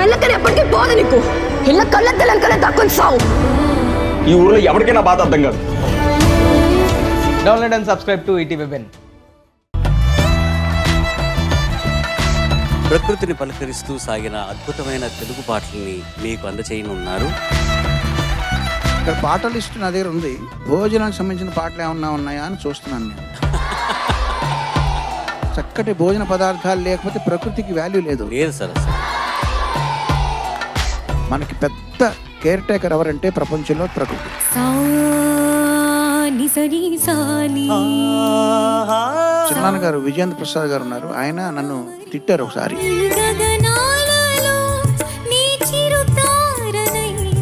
మెల్లకని ఎప్పటికీ పోదు నీకు. ఇళ్ళ కళ్ళెత్తలెనకనే దక్కుని సావు. ఈ ఊర్లో ఎవరికైనా బాధ అర్థం కాదు. Download and subscribe to ETV. ప్రకృతిని పలకరిస్తూ సాగిన అద్భుతమైన తెలుగు పాటల్ని మీకు అందచేయనున్నారు. ఇక్కడ పాటల లిస్టు నా దగ్గర ఉంది. భోజనానికి సంబంధించిన పాటలు ఏమన్నా ఉన్నాయా అని చూస్తున్నాను నేను. చక్కటి భోజన పదార్థాలు లేకపోతే ప్రకృతికి వాల్యూ లేదు. లేదు సార్, అసలు మనకి పెద్ద కేర్ టేకర్ ఎవరంటే ప్రపంచంలో ప్రకృతి. చిన్నాన్న గారు విజయేంద్ర ప్రసాద్ గారు ఉన్నారు. ఆయన నన్ను తిట్టారు ఒకసారి.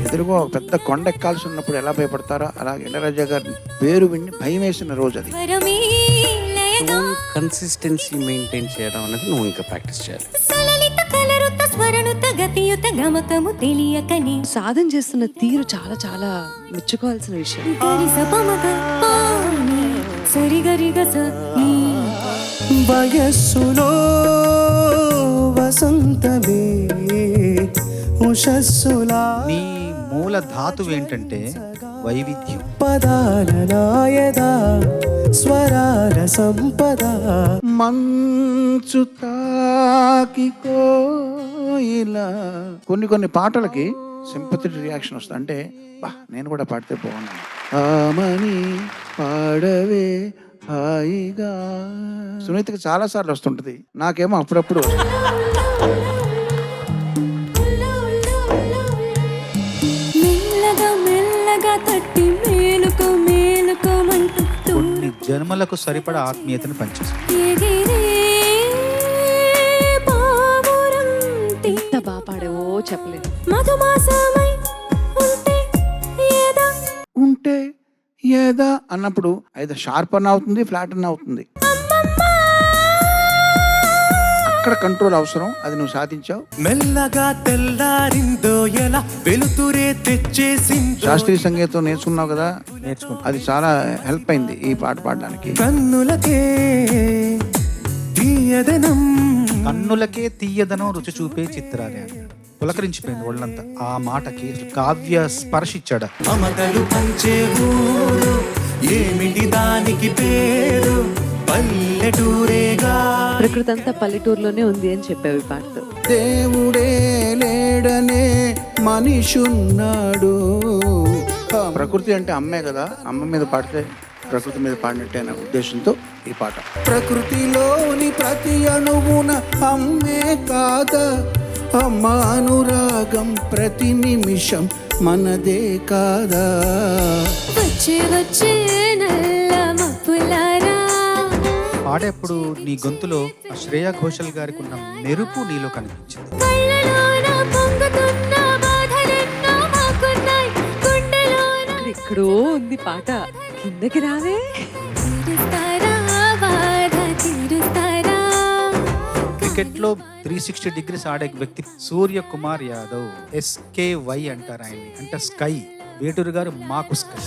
ఎదురుగా ఒక పెద్ద కొండ ఎక్కాల్సి ఉన్నప్పుడు ఎలా భయపడతారో అలాగే ఇళయరాజా గారి పేరు విని భయం వేసిన రోజు అది. కన్సిస్టెన్సీ మెయింటైన్ చేయడం అనేది నువ్వు ఇంకా ప్రాక్టీస్ చేయాలి. సాధన చేస్తున్న తీరు చాలా చాలా మెచ్చుకోవాల్సిన విషయం. వయస్సులో వసంతమే ఉషస్సులా. నీ మూల ధాతువు ఏంటంటే వైవిధ్యం. పదాల నాయదా స్వరాల సంపద. మంచు తాకి కోయిలా. కొన్ని పాటలకి సింపథెటిక్ రియాక్షన్ వస్తుంది. అంటే బా నేను కూడా పాడితే బాగున్నాను. ఆమని పాడవే హాయిగా. సునీతకి చాలా సార్లు వస్తుంటది, నాకేమో అప్పుడప్పుడు. కొన్ని జన్మలకు సరిపడా ఆత్మీయతను పంచేస్తుంది. ఎంత బాగా పాడావో చెప్పలేదు. ఉంటే ఏదా అన్నప్పుడు అయితే షార్ప్ అన్న అవుతుంది, ఫ్లాట్ అన్న అవుతుంది. అక్కడ కంట్రోల్ అవసరం. అది నువ్వు సాధించావు. మెల్లగా తెల్లారిందో ఎలా వెలుతురే తెచ్చేసిందో. శాస్త్రీయ సంగీతం నేర్చుకున్నావు కదా, నేర్చుకుంటా. అది చాలా హెల్ప్ అయింది ఈ పాట పాడడానికి. కన్నులకే తీయదనం. కన్నులకే తీయదనం రుచి చూపే చిత్రాలే అన్నాడు. పులకరించిపోయింది ఒళ్ళంతా ఆ మాటకి. కావ్య స్పర్శించాడు. మమతలు పంచే ఊరు ఏమిటి దానికి పేరు పల్లెటూరేగా. ప్రకృతి అంతా పల్లెటూరులోనే ఉంది అని చెప్పావు ఈ పాటతో. దేవుడే లేడనే మనిషున్నాడు. ప్రకృతి అంటే అమ్మే కదా, అమ్మ మీద పాడితే ప్రకృతి మీద పాడినట్టే అనే ఉద్దేశంతో ఈ పాట. ప్రకృతిలోని ప్రతి అణువున అమ్మే కాదా, అమ్మ అనురాగం ప్రతి నిమిషం మనదే కాదా. పాడేప్పుడు నీ గొంతులో ఆ శ్రేయా ఘోషల్ గారికి ఉన్న మెరుపు నీలో కనిపించింది. ఎక్కడో ఉంది పాట, కిందకి రావే. క్రికెట్ లో 360 degrees ఆడే వ్యక్తి సూర్యకుమార్ యాదవ్. SKY అంటారు ఆయన్ని, అంటే స్కై. వేటూరు గారు మాకు స్కై.